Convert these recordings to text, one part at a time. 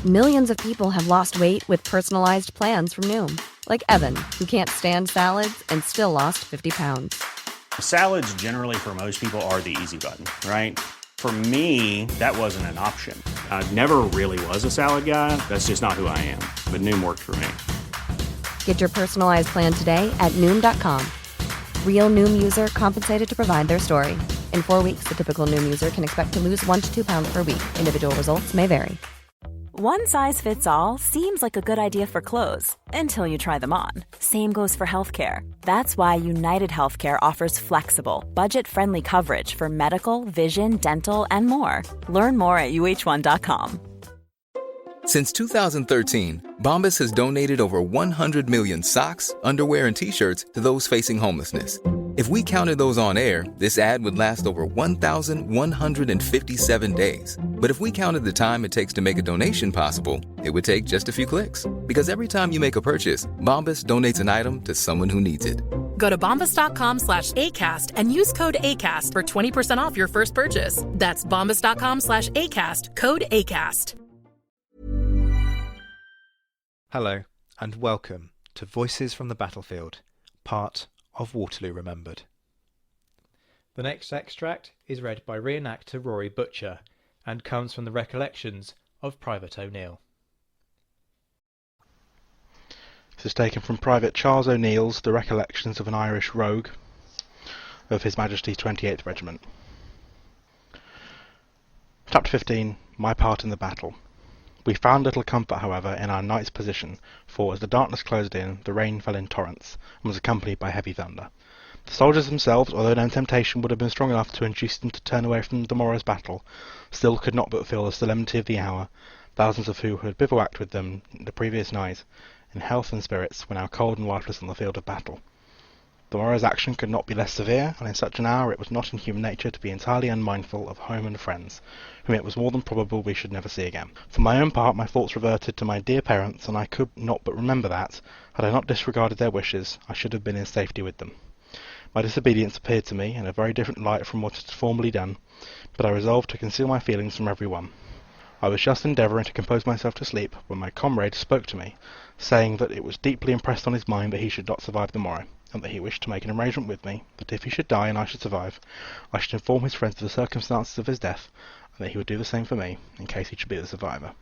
Millions of people have lost weight with personalized plans from Noom. Like Evan, who can't stand salads and still lost 50 pounds. Salads generally for most people are the easy button, right? For me, that wasn't an option. I never really was a salad guy. That's just not who I am. But Noom worked for me. Get your personalized plan today at Noom.com. Real Noom user compensated to provide their story. In 4 weeks, the typical Noom user can expect to lose 1 to 2 pounds per week. Individual results may vary. One size fits all seems like a good idea for clothes until you try them on. Same goes for healthcare. That's why United Healthcare offers flexible, budget-friendly coverage for medical, vision, dental, and more. Learn more at uh1.com. Since 2013, Bombas has donated over 100 million socks, underwear, and T-shirts to those facing homelessness. If we counted those on air, this ad would last over 1,157 days. But if we counted the time it takes to make a donation possible, it would take just a few clicks. Because every time you make a purchase, Bombas donates an item to someone who needs it. Go to bombas.com/ACAST and use code ACAST for 20% off your first purchase. That's bombas.com/ACAST, code ACAST. Hello, and welcome to Voices from the Battlefield, part of Waterloo Remembered. The next extract is read by reenactor Rory Butcher and comes from the recollections of Private O'Neill. This is taken from Private Charles O'Neill's The Recollections of an Irish Rogue of His Majesty's 28th Regiment. Chapter 15. My Part in the Battle. We found little comfort, however, in our night's position, for as the darkness closed in, the rain fell in torrents, and was accompanied by heavy thunder. The soldiers themselves, although no temptation would have been strong enough to induce them to turn away from the morrow's battle, still could not but feel the solemnity of the hour, thousands of who had bivouacked with them the previous night, in health and spirits, were now cold and lifeless on the field of battle. The morrow's action could not be less severe, and in such an hour it was not in human nature to be entirely unmindful of home and friends, whom it was more than probable we should never see again. For my own part, my thoughts reverted to my dear parents, and I could not but remember that, had I not disregarded their wishes, I should have been in safety with them. My disobedience appeared to me in a very different light from what it had formerly done, but I resolved to conceal my feelings from every one. I was just endeavouring to compose myself to sleep, when my comrade spoke to me, saying that it was deeply impressed on his mind that he should not survive the morrow, and that he wished to make an arrangement with me, that if he should die and I should survive, I should inform his friends of the circumstances of his death, and that he would do the same for me, in case he should be the survivor.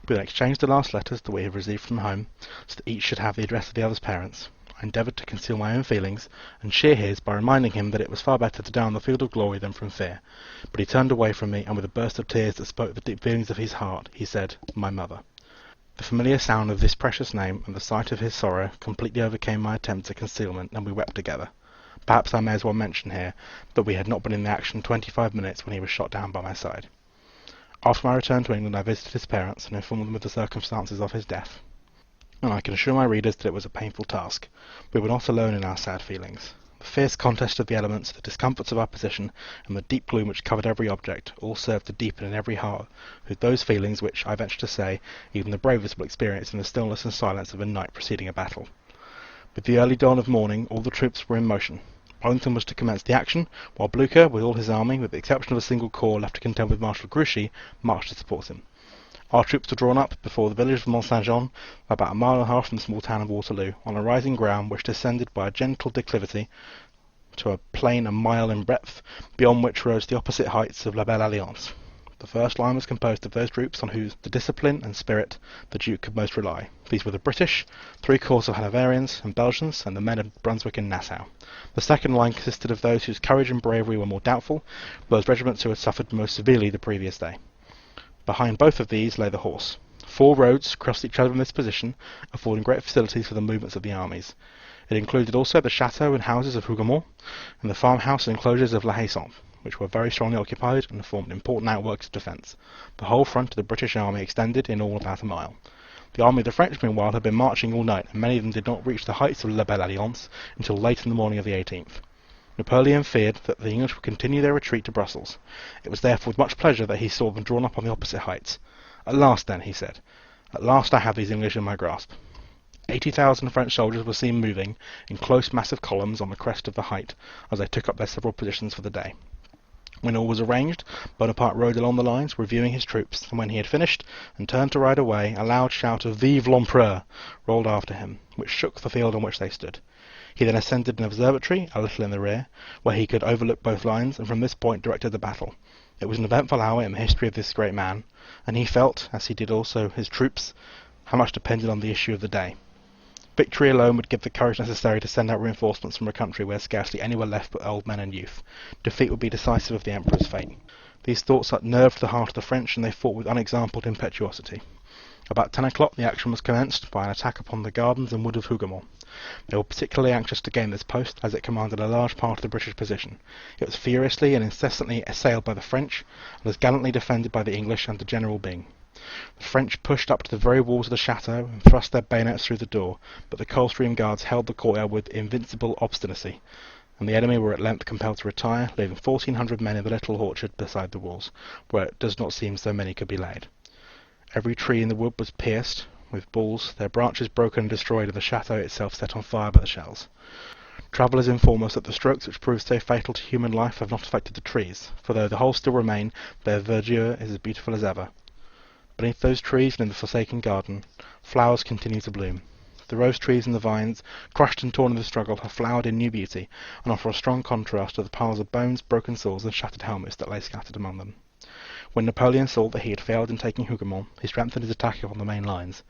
We then exchanged the last letters that we had received from home, so that each should have the address of the other's parents. I endeavoured to conceal my own feelings, and cheer his by reminding him that it was far better to die on the field of glory than from fear. But he turned away from me, and with a burst of tears that spoke the deep feelings of his heart, he said, "My mother." The familiar sound of this precious name and the sight of his sorrow completely overcame my attempts at concealment, and we wept together. Perhaps I may as well mention here that we had not been in the action 25 minutes when he was shot down by my side. After my return to England I visited his parents and informed them of the circumstances of his death, and I can assure my readers that it was a painful task. We were not alone in our sad feelings. The fierce contest of the elements, the discomforts of our position, and the deep gloom which covered every object, all served to deepen in every heart those feelings which, I venture to say, even the bravest will experience in the stillness and silence of a night preceding a battle. With the early dawn of morning, all the troops were in motion. Wellington was to commence the action, while Blucher, with all his army, with the exception of a single corps left to contend with Marshal Grouchy, marched to support him. Our troops were drawn up before the village of Mont Saint-Jean, about a mile and a half from the small town of Waterloo, on a rising ground which descended by a gentle declivity to a plain a mile in breadth, beyond which rose the opposite heights of La Belle Alliance. The first line was composed of those troops on whose discipline and spirit the Duke could most rely. These were the British, 3 corps of Hanoverians and Belgians, and the men of Brunswick and Nassau. The second line consisted of those whose courage and bravery were more doubtful, those regiments who had suffered most severely the previous day. Behind both of these lay the horse. 4 roads crossed each other in this position, affording great facilities for the movements of the armies. It included also the chateau and houses of Hougoumont, and the farmhouse and enclosures of La Haye-Sainte, which were very strongly occupied and formed important outworks of defence. The whole front of the British army extended in all about a mile. The army of the French, meanwhile, had been marching all night, and many of them did not reach the heights of La Belle Alliance until late in the morning of the 18th. Napoleon feared that the English would continue their retreat to Brussels. It was therefore with much pleasure that he saw them drawn up on the opposite heights. "At last, then," he said, "at last I have these English in my grasp." 80,000 French soldiers were seen moving in close massive columns on the crest of the height as they took up their several positions for the day. When all was arranged, Bonaparte rode along the lines, reviewing his troops, and when he had finished, and turned to ride away, a loud shout of "Vive l'Empereur!" rolled after him, which shook the field on which they stood. He then ascended an observatory, a little in the rear, where he could overlook both lines, and from this point directed the battle. It was an eventful hour in the history of this great man, and he felt, as he did also his troops, how much depended on the issue of the day. Victory alone would give the courage necessary to send out reinforcements from a country where scarcely any were left but old men and youth. Defeat would be decisive of the Emperor's fate. These thoughts unnerved the heart of the French, and they fought with unexampled impetuosity. About 10 o'clock the action was commenced by an attack upon the gardens and wood of Hougomont. They were particularly anxious to gain this post, as it commanded a large part of the British position. It was furiously and incessantly assailed by the French, and was gallantly defended by the English under General Byng. The French pushed up to the very walls of the chateau and thrust their bayonets through the door, but the Coldstream Guards held the courtyard with invincible obstinacy, and the enemy were at length compelled to retire, leaving 1,400 men in the little orchard beside the walls, where it does not seem so many could be laid. Every tree in the wood was pierced with balls, their branches broken and destroyed, and the chateau itself set on fire by the shells. Travellers inform us that the strokes which proved so fatal to human life have not affected the trees, for though the whole still remain, their verdure is as beautiful as ever. Beneath those trees and in the forsaken garden, flowers continue to bloom. The rose trees and the vines, crushed and torn in the struggle, have flowered in new beauty, and offer a strong contrast to the piles of bones, broken swords, and shattered helmets that lay scattered among them. When Napoleon saw that he had failed in taking Hougomont, he strengthened his attack upon the main lines.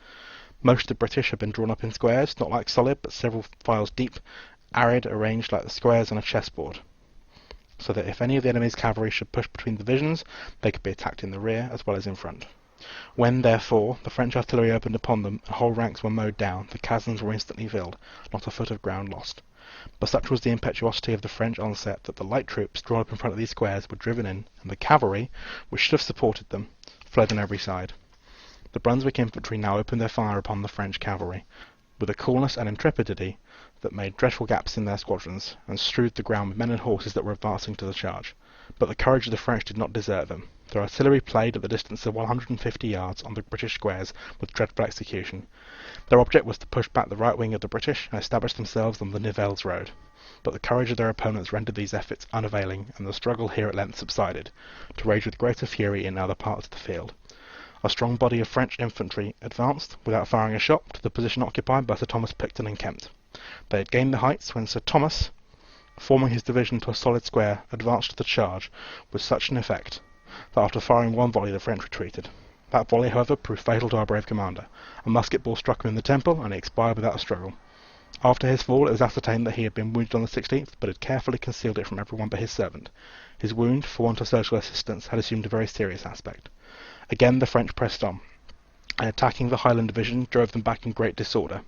Most of the British had been drawn up in squares, not like solid, but several files deep, arid, arranged like the squares on a chessboard, so that if any of the enemy's cavalry should push between divisions, they could be attacked in the rear as well as in front. When, therefore, the French artillery opened upon them, and whole ranks were mowed down, the chasms were instantly filled, not a foot of ground lost. But such was the impetuosity of the French onset that the light troops drawn up in front of these squares were driven in, and the cavalry, which should have supported them, fled on every side. The Brunswick infantry now opened their fire upon the French cavalry, with a coolness and intrepidity that made dreadful gaps in their squadrons, and strewed the ground with men and horses that were advancing to the charge. But the courage of the French did not desert them. Their artillery played at the distance of 150 yards on the British squares with dreadful execution. Their object was to push back the right wing of the British and establish themselves on the Nivelles road. But the courage of their opponents rendered these efforts unavailing, and the struggle here at length subsided, to rage with greater fury in other parts of the field. A strong body of French infantry advanced, without firing a shot, to the position occupied by Sir Thomas Picton and Kempt. They had gained the heights when Sir Thomas, forming his division to a solid square, advanced to the charge with such an effect that after firing one volley the French retreated. That volley, however, proved fatal to our brave commander. A musket ball struck him in the temple, and he expired without a struggle. After his fall, it was ascertained that he had been wounded on the 16th, but had carefully concealed it from everyone but his servant. His wound, for want of social assistance, had assumed a very serious aspect. Again the French pressed on, and attacking the Highland division, drove them back in great disorder.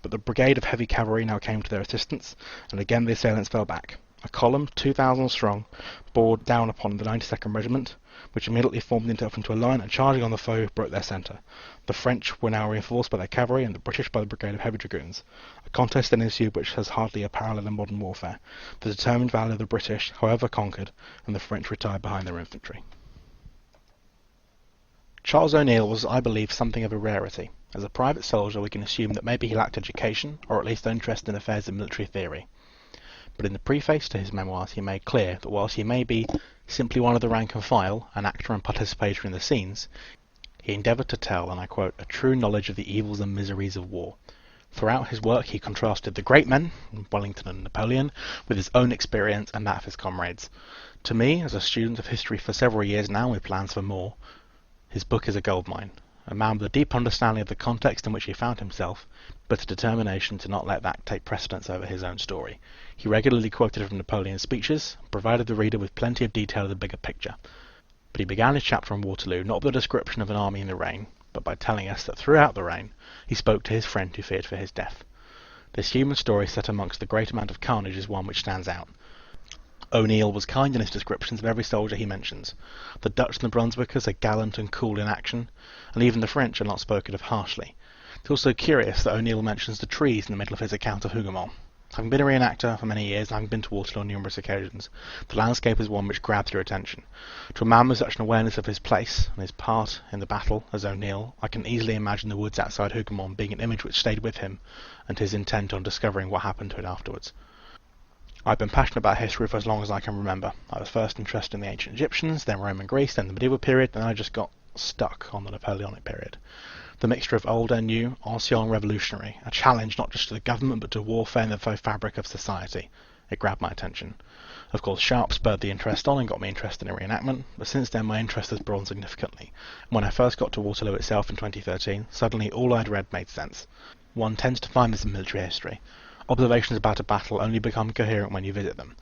But the brigade of heavy cavalry now came to their assistance, and again the assailants fell back. A column, 2,000 strong, bore down upon the 92nd Regiment, which immediately formed itself into a line, and charging on the foe, broke their centre. The French were now reinforced by their cavalry, and the British by the brigade of heavy dragoons. A contest then ensued which has hardly a parallel in modern warfare. The determined valour of the British, however, conquered, and the French retired behind their infantry. Charles O'Neill was, I believe, something of a rarity. As a private soldier, we can assume that maybe he lacked education, or at least interest in affairs of military theory. But in the preface to his memoirs he made clear that whilst he may be simply one of the rank and file, an actor and participator in the scenes, he endeavoured to tell, and I quote, a true knowledge of the evils and miseries of war. Throughout his work he contrasted the great men, Wellington and Napoleon, with his own experience and that of his comrades. To me, as a student of history for several years now with plans for more, his book is a goldmine. A man with a deep understanding of the context in which he found himself, but a determination to not let that take precedence over his own story. He regularly quoted from Napoleon's speeches, and provided the reader with plenty of detail of the bigger picture. But he began his chapter on Waterloo not with a description of an army in the rain, but by telling us that throughout the rain he spoke to his friend who feared for his death. This human story set amongst the great amount of carnage is one which stands out. O'Neill was kind in his descriptions of every soldier he mentions. The Dutch and the Brunswickers are gallant and cool in action, and even the French are not spoken of harshly. It's also curious that O'Neill mentions the trees in the middle of his account of Hougomont. Having been a reenactor for many years, and having been to Waterloo on numerous occasions, the landscape is one which grabs your attention. To a man with such an awareness of his place and his part in the battle as O'Neill, I can easily imagine the woods outside Hougomont being an image which stayed with him, and his intent on discovering what happened to it afterwards. I've been passionate about history for as long as I can remember. I was first interested in the ancient Egyptians, then Roman Greece, then the medieval period, and I just got stuck on the Napoleonic period. The mixture of old and new, ancien and revolutionary, a challenge not just to the government but to warfare and the very fabric of society. It grabbed my attention. Of course, Sharp spurred the interest on and got me interested in reenactment, but since then my interest has grown significantly. When I first got to Waterloo itself in 2013, suddenly all I'd read made sense. One tends to find this in military history. Observations about a battle only become coherent when you visit them.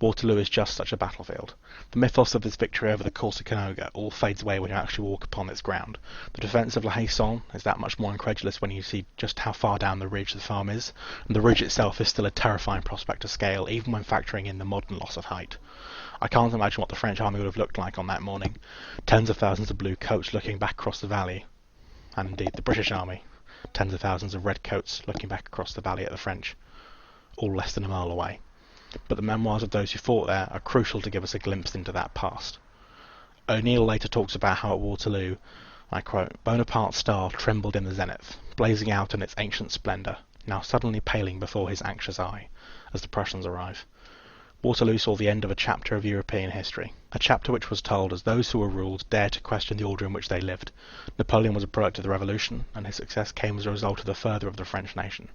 Waterloo is just such a battlefield. The mythos of this victory over the Corsicanoga all fades away when you actually walk upon its ground. The defence of La Haye-Sainte is that much more incredulous when you see just how far down the ridge the farm is, and the ridge itself is still a terrifying prospect to scale, even when factoring in the modern loss of height. I can't imagine what the French army would have looked like on that morning. Tens of thousands of blue coats looking back across the valley, and indeed the British army. Tens of thousands of red coats looking back across the valley at the French, all less than a mile away. But the memoirs of those who fought there are crucial to give us a glimpse into that past. O'Neill later talks about how at Waterloo, I quote, Bonaparte's star trembled in the zenith, blazing out in its ancient splendour, now suddenly paling before his anxious eye, as the Prussians arrive. Waterloo saw the end of a chapter of European history, a chapter which was told as those who were ruled dared to question the order in which they lived. Napoleon was a product of the Revolution, and his success came as a result of the fervour of the French nation.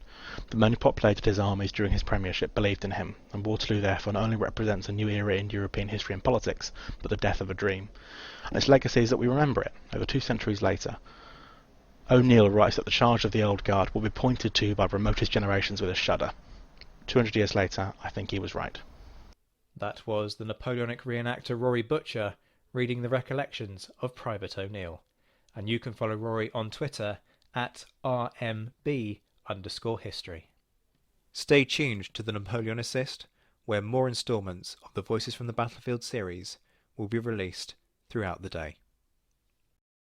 The men who populated his armies during his premiership believed in him, and Waterloo therefore not only represents a new era in European history and politics, but the death of a dream. And its legacy is that we remember it, over 2 centuries later. O'Neill writes that the charge of the old guard will be pointed to by remotest generations with a shudder. 200 years later, I think he was right. That was the Napoleonic reenactor Rory Butcher reading the recollections of Private O'Neill. And you can follow Rory on Twitter at @RMB_history. Stay tuned to the Napoleon Assist, where more instalments of the Voices from the Battlefield series will be released throughout the day.